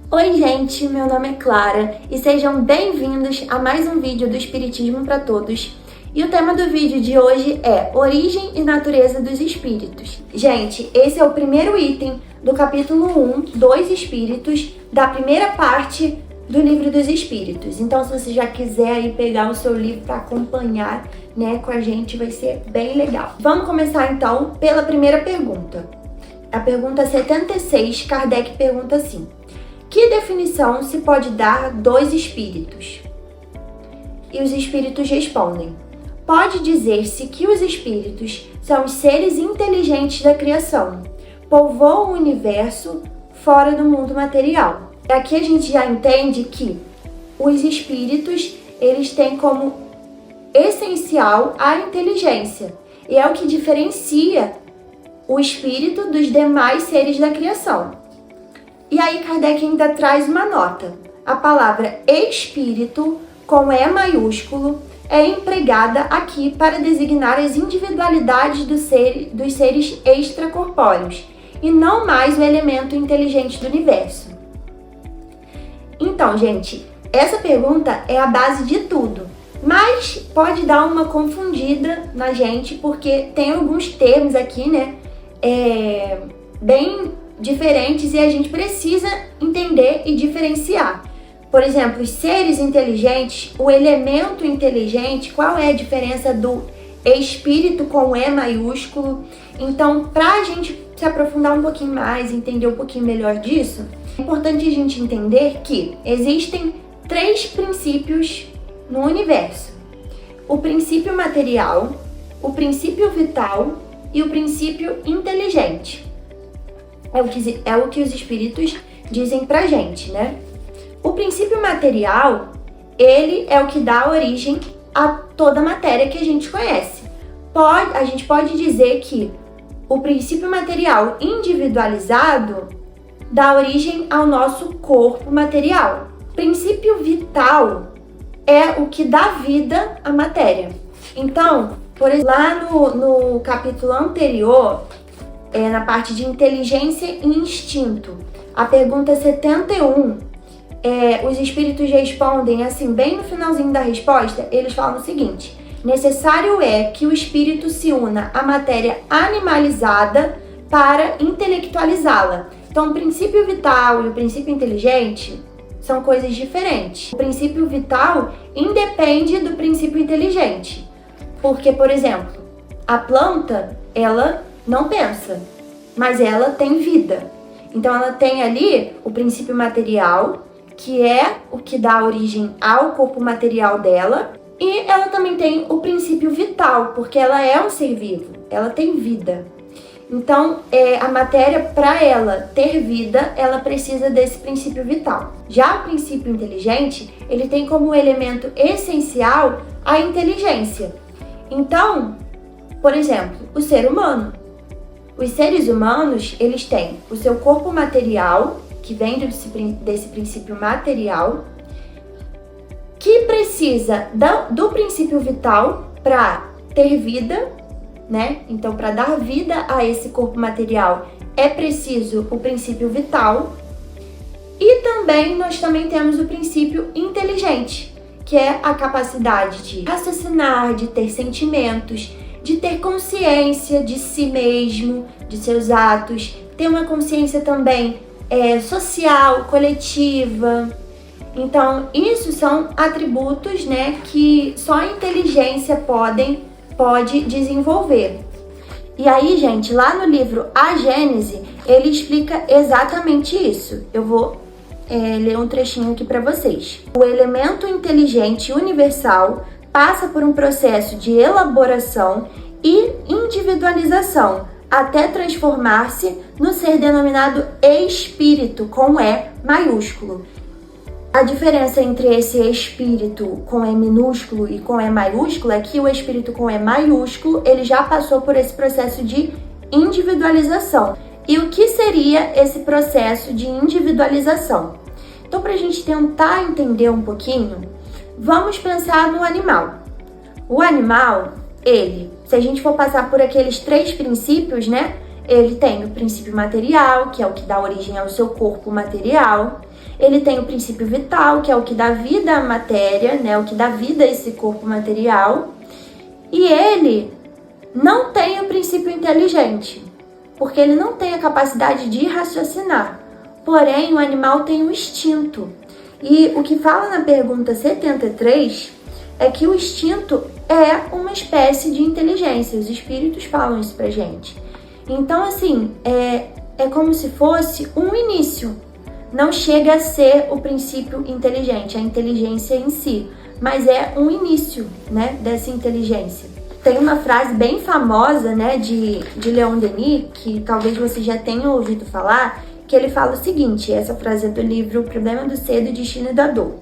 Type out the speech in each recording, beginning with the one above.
Oi gente, meu nome é Clara e sejam bem-vindos a mais um vídeo do Espiritismo para Todos. E o tema do vídeo de hoje é Origem e Natureza dos Espíritos. Gente, esse é o primeiro item do capítulo 1, Dois Espíritos, da primeira parte do Livro dos Espíritos. Então, se você já quiser aí pegar o seu livro para acompanhar, com a gente, vai ser bem legal. Vamos começar então pela primeira pergunta. A pergunta 76, Kardec pergunta assim: que definição se pode dar dos espíritos? E os espíritos respondem: pode dizer-se que os espíritos são os seres inteligentes da criação, povoam o universo fora do mundo material. Aqui a gente já entende que os espíritos, eles têm como essencial a inteligência, e é o que diferencia o espírito dos demais seres da criação. E aí Kardec ainda traz uma nota. A palavra espírito, com E maiúsculo, é empregada aqui para designar as individualidades dos seres extracorpóreos, e não mais o elemento inteligente do universo. Então, gente, essa pergunta é a base de tudo, mas pode dar uma confundida na gente, porque tem alguns termos aqui, bem diferentes e a gente precisa entender e diferenciar. Por exemplo, os seres inteligentes, o elemento inteligente, qual é a diferença do espírito com E maiúsculo? Então, para a gente se aprofundar um pouquinho mais, entender um pouquinho melhor disso, é importante a gente entender que existem 3 princípios no universo: o princípio material, o princípio vital e o princípio inteligente. É o que os espíritos dizem pra gente, O princípio material, ele é o que dá origem a toda a matéria que a gente conhece. A gente pode dizer que o princípio material individualizado dá origem ao nosso corpo material. O princípio vital é o que dá vida à matéria. Então, por exemplo, lá no capítulo anterior, na parte de inteligência e instinto, a pergunta 71, os espíritos respondem assim, bem no finalzinho da resposta, eles falam o seguinte: necessário é que o espírito se una à matéria animalizada para intelectualizá-la. Então, o princípio vital e o princípio inteligente são coisas diferentes. O princípio vital independe do princípio inteligente, porque, por exemplo, a planta, ela não pensa, mas ela tem vida. Então ela tem ali o princípio material, que é o que dá origem ao corpo material dela, e ela também tem o princípio vital, porque ela é um ser vivo, ela tem vida. Então a matéria, para ela ter vida, ela precisa desse princípio vital. Já o princípio inteligente, ele tem como elemento essencial a inteligência. Então, por exemplo, o ser humano. Os seres humanos, eles têm o seu corpo material, que vem desse princípio material, que precisa do princípio vital para ter vida, Então, para dar vida a esse corpo material, é preciso o princípio vital. E nós também temos o princípio inteligente, que é a capacidade de raciocinar, de ter sentimentos, de ter consciência de si mesmo, de seus atos, ter uma consciência também social, coletiva. Então, isso são atributos, que só a inteligência pode desenvolver. E aí, gente, lá no livro A Gênese, ele explica exatamente isso. Eu vou ler um trechinho aqui para vocês. O elemento inteligente universal passa por um processo de elaboração e individualização até transformar-se no ser denominado espírito, com E maiúsculo. A diferença entre esse espírito com E minúsculo e com E maiúsculo é que o espírito com E maiúsculo, ele já passou por esse processo de individualização. E o que seria esse processo de individualização? Então, para a gente tentar entender um pouquinho, vamos pensar no animal. O animal, se a gente for passar por aqueles 3 princípios, Ele tem o princípio material, que é o que dá origem ao seu corpo material. Ele tem o princípio vital, que é o que dá vida à matéria, né? O que dá vida a esse corpo material. E ele não tem o princípio inteligente, porque ele não tem a capacidade de raciocinar. Porém, o animal tem o instinto. E o que fala na pergunta 73 é que o instinto é uma espécie de inteligência. Os espíritos falam isso pra gente. Então, assim, é como se fosse um início. Não chega a ser o princípio inteligente, a inteligência em si, mas é um início, né, dessa inteligência. Tem uma frase bem famosa, né, de Leon Denis, que talvez você já tenha ouvido falar, que ele fala o seguinte, essa frase é do livro O Problema do Ser, do Destino e da Dor.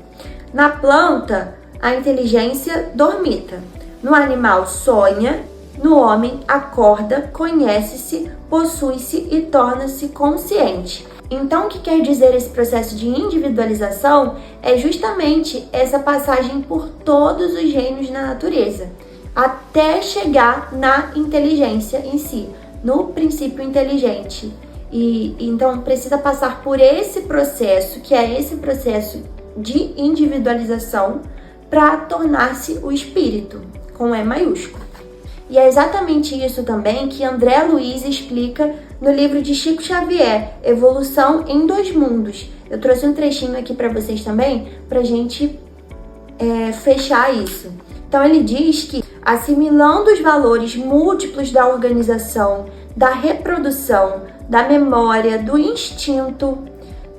Na planta, a inteligência dormita. No animal, sonha. No homem, acorda, conhece-se, possui-se e torna-se consciente. Então, o que quer dizer esse processo de individualização é justamente essa passagem por todos os reinos da natureza, até chegar na inteligência em si, no princípio inteligente. E então precisa passar por esse processo, que é esse processo de individualização, para tornar-se o espírito, com E maiúsculo. E é exatamente isso também que André Luiz explica no livro de Chico Xavier, Evolução em Dois Mundos. Eu trouxe um trechinho aqui para vocês também, para a gente fechar isso. Então ele diz que, assimilando os valores múltiplos da organização, da reprodução, da memória, do instinto,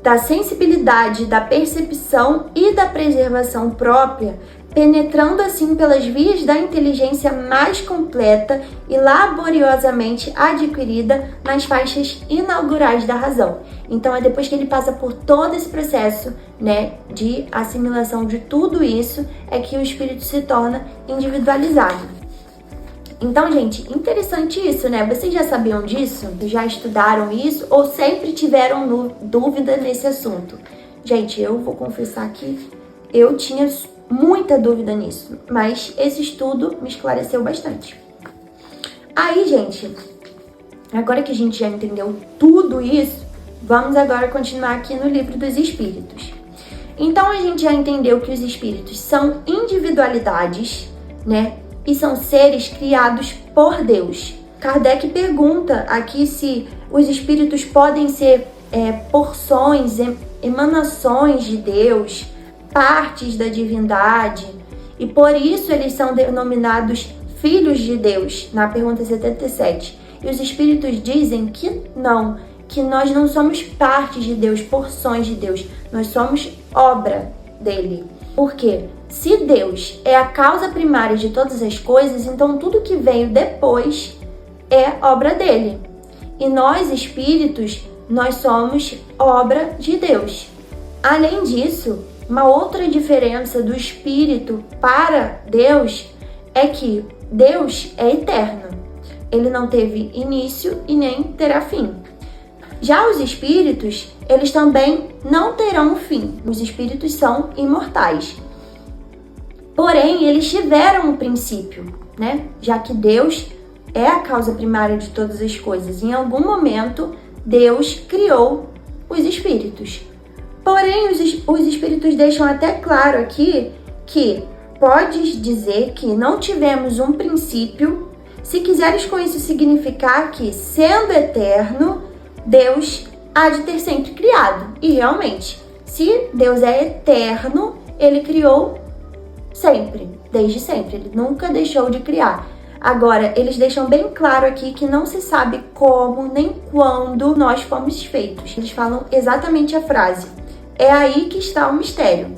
da sensibilidade, da percepção e da preservação própria, penetrando assim pelas vias da inteligência mais completa e laboriosamente adquirida nas faixas inaugurais da razão. Então é depois que ele passa por todo esse processo, né, de assimilação de tudo isso, é que o espírito se torna individualizado. Então, gente, interessante isso, né? Vocês já sabiam disso? Já estudaram isso? Ou sempre tiveram dúvida nesse assunto? Gente, eu vou confessar que eu tinha muita dúvida nisso, mas esse estudo me esclareceu bastante. Aí, gente, agora que a gente já entendeu tudo isso, vamos agora continuar aqui no Livro dos Espíritos. Então, a gente já entendeu que os espíritos são individualidades, né? E são seres criados por Deus. Kardec pergunta aqui se os espíritos podem ser porções, emanações de Deus, partes da divindade, e por isso eles são denominados filhos de Deus, na pergunta 77. E os espíritos dizem que não, que nós não somos partes de Deus, porções de Deus, nós somos obra dele. Por quê? Se Deus é a causa primária de todas as coisas, então tudo que veio depois é obra dele. E nós, espíritos, nós somos obra de Deus. Além disso, uma outra diferença do espírito para Deus é que Deus é eterno. Ele não teve início e nem terá fim. Já os espíritos, eles também não terão fim. Os espíritos são imortais. Porém, eles tiveram um princípio, né? Já que Deus é a causa primária de todas as coisas. Em algum momento, Deus criou os espíritos. Porém, os espíritos deixam até claro aqui que podes dizer que não tivemos um princípio, se quiseres com isso significar que, sendo eterno, Deus há de ter sempre criado. E realmente, se Deus é eterno, ele criou sempre, desde sempre. Ele nunca deixou de criar. Agora, eles deixam bem claro aqui que não se sabe como nem quando nós fomos feitos. Eles falam exatamente a frase: é aí que está o mistério.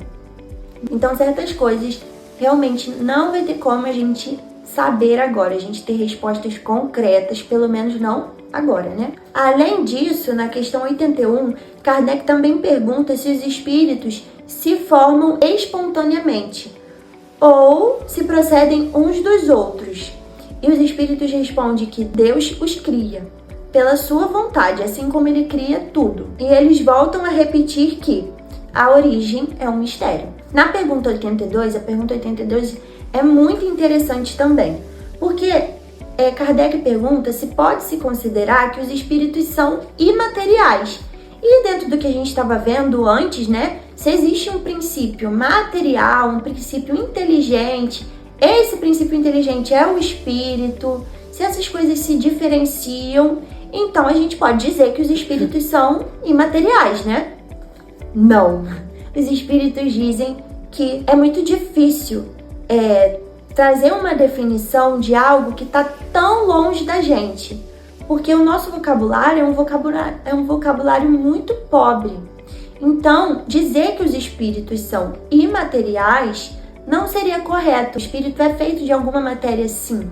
Então, certas coisas realmente não vai ter como a gente saber agora, a gente ter respostas concretas, pelo menos não agora, né? Além disso, na questão 81, Kardec também pergunta se os espíritos se formam espontaneamente ou se procedem uns dos outros. E os espíritos respondem que Deus os cria pela sua vontade, assim como ele cria tudo. E eles voltam a repetir que a origem é um mistério. Na pergunta 82, a pergunta 82 é muito interessante também, porque Kardec pergunta se pode-se considerar que os espíritos são imateriais. E dentro do que a gente estava vendo antes, né? Se existe um princípio material, um princípio inteligente, esse princípio inteligente é o espírito, se essas coisas se diferenciam, então a gente pode dizer que os espíritos são imateriais, né? Não. Os espíritos dizem que é muito difícil trazer uma definição de algo que está tão longe da gente, porque o nosso vocabulário é um vocabulário muito pobre. Então, dizer que os espíritos são imateriais não seria correto. O espírito é feito de alguma matéria, sim.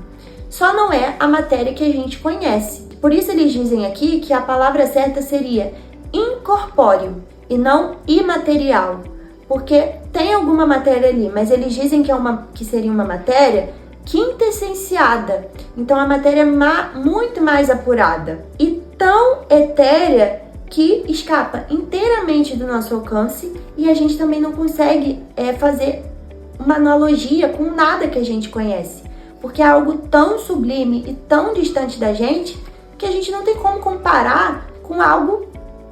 Só não é a matéria que a gente conhece. Por isso eles dizem aqui que a palavra certa seria incorpóreo e não imaterial. Porque tem alguma matéria ali, mas eles dizem que seria uma matéria quintessenciada. Então a matéria é muito mais apurada e tão etérea que escapa inteiramente do nosso alcance, e a gente também não consegue fazer uma analogia com nada que a gente conhece, porque é algo tão sublime e tão distante da gente que a gente não tem como comparar com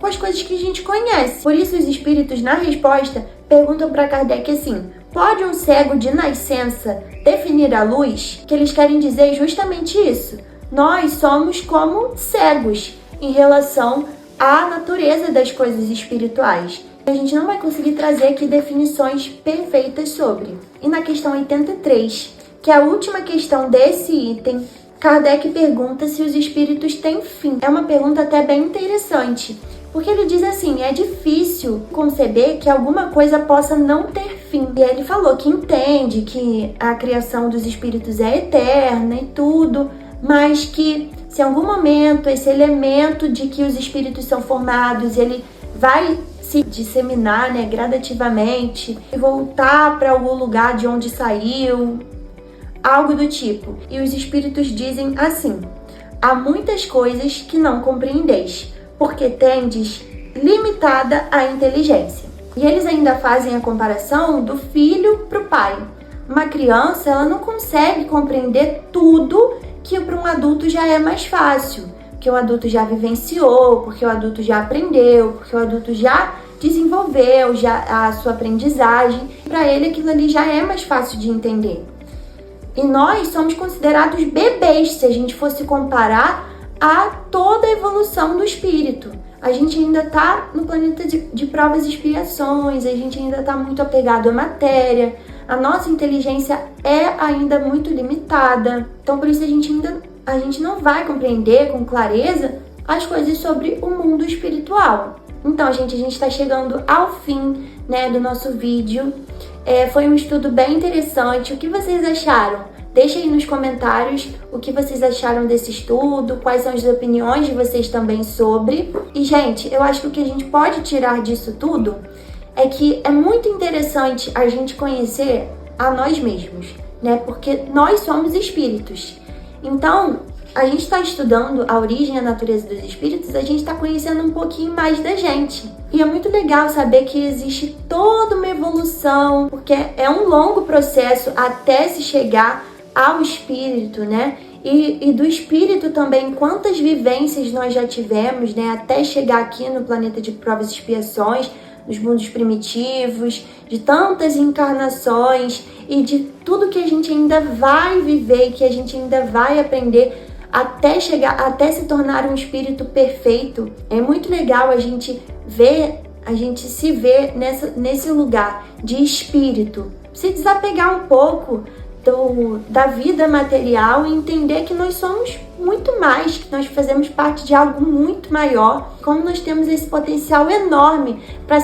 as coisas que a gente conhece. Por isso os espíritos, na resposta, perguntam para Kardec assim: pode um cego de nascença definir a luz? Que eles querem dizer justamente isso. Nós somos como cegos em relação à natureza das coisas espirituais. A gente não vai conseguir trazer aqui definições perfeitas sobre. E na questão 83, que é a última questão desse item, Kardec pergunta se os espíritos têm fim. É uma pergunta até bem interessante, porque ele diz assim: é difícil conceber que alguma coisa possa não ter fim. E ele falou que entende que a criação dos espíritos é eterna e tudo, mas que se em algum momento esse elemento de que os espíritos são formados, ele vai se disseminar, né, gradativamente e voltar para algum lugar de onde saiu, algo do tipo. E os espíritos dizem assim: há muitas coisas que não compreendeis, porque tendes limitada a inteligência. E eles ainda fazem a comparação do filho para o pai. Uma criança, ela não consegue compreender tudo que para um adulto já é mais fácil, porque o adulto já vivenciou, porque o adulto já aprendeu, porque o adulto já desenvolveu a sua aprendizagem. Para ele aquilo ali já é mais fácil de entender. E nós somos considerados bebês se a gente fosse comparar a toda a evolução do espírito. A gente ainda está no planeta de provas e expiações, a gente ainda está muito apegado à matéria, a nossa inteligência é ainda muito limitada. Então por isso a gente não vai compreender com clareza as coisas sobre o mundo espiritual. Então, gente, a gente está chegando ao fim, né, do nosso vídeo. Foi um estudo bem interessante. O que vocês acharam? Deixem aí nos comentários o que vocês acharam desse estudo, quais são as opiniões de vocês também sobre. E, gente, eu acho que o que a gente pode tirar disso tudo é que é muito interessante a gente conhecer a nós mesmos, né? Porque nós somos espíritos. Então, a gente está estudando a origem e a natureza dos espíritos, a gente está conhecendo um pouquinho mais da gente. E é muito legal saber que existe toda uma evolução, porque é um longo processo até se chegar ao espírito, né? E do espírito também, quantas vivências nós já tivemos, né? Até chegar aqui no planeta de provas e expiações, nos mundos primitivos, de tantas encarnações e de tudo que a gente ainda vai viver, que a gente ainda vai aprender até se tornar um espírito perfeito. É muito legal a gente se ver nesse lugar de espírito, se desapegar um pouco da vida material e entender que nós somos muito mais, que nós fazemos parte de algo muito maior, como nós temos esse potencial enorme para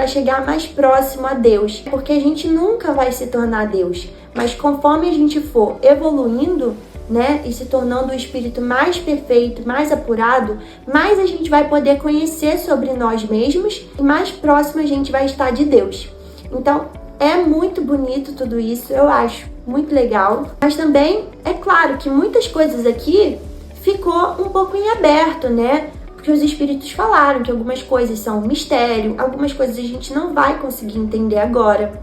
chegar mais próximo a Deus, porque a gente nunca vai se tornar Deus, mas conforme a gente for evoluindo, né, e se tornando o espírito mais perfeito, mais apurado, mais a gente vai poder conhecer sobre nós mesmos e mais próximo a gente vai estar de Deus. Então, é muito bonito tudo isso, eu acho muito legal. Mas também, é claro que muitas coisas aqui ficou um pouco em aberto, né? Porque os espíritos falaram que algumas coisas são um mistério, algumas coisas a gente não vai conseguir entender agora.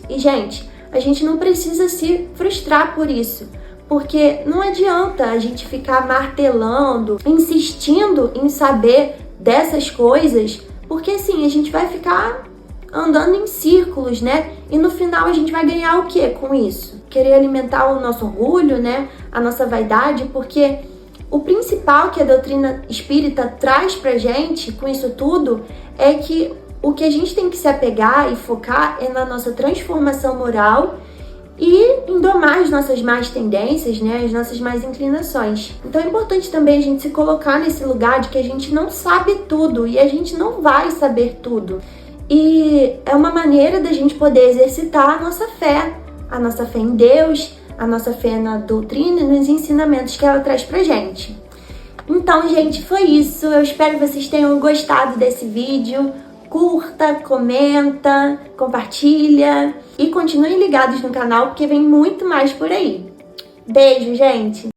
E, gente, a gente não precisa se frustrar por isso, porque não adianta a gente ficar martelando, insistindo em saber dessas coisas, porque assim, a gente vai ficar andando em círculos, né? E no final a gente vai ganhar o quê com isso? Querer alimentar o nosso orgulho, né? A nossa vaidade, porque o principal que a doutrina espírita traz pra gente com isso tudo é que o que a gente tem que se apegar e focar é na nossa transformação moral e em domar as nossas más tendências, né, as nossas más inclinações. Então é importante também a gente se colocar nesse lugar de que a gente não sabe tudo e a gente não vai saber tudo. E é uma maneira da gente poder exercitar a nossa fé em Deus, a nossa fé na doutrina e nos ensinamentos que ela traz pra gente. Então, gente, foi isso. Eu espero que vocês tenham gostado desse vídeo. Curta, comenta, compartilha e continuem ligados no canal porque vem muito mais por aí. Beijo, gente!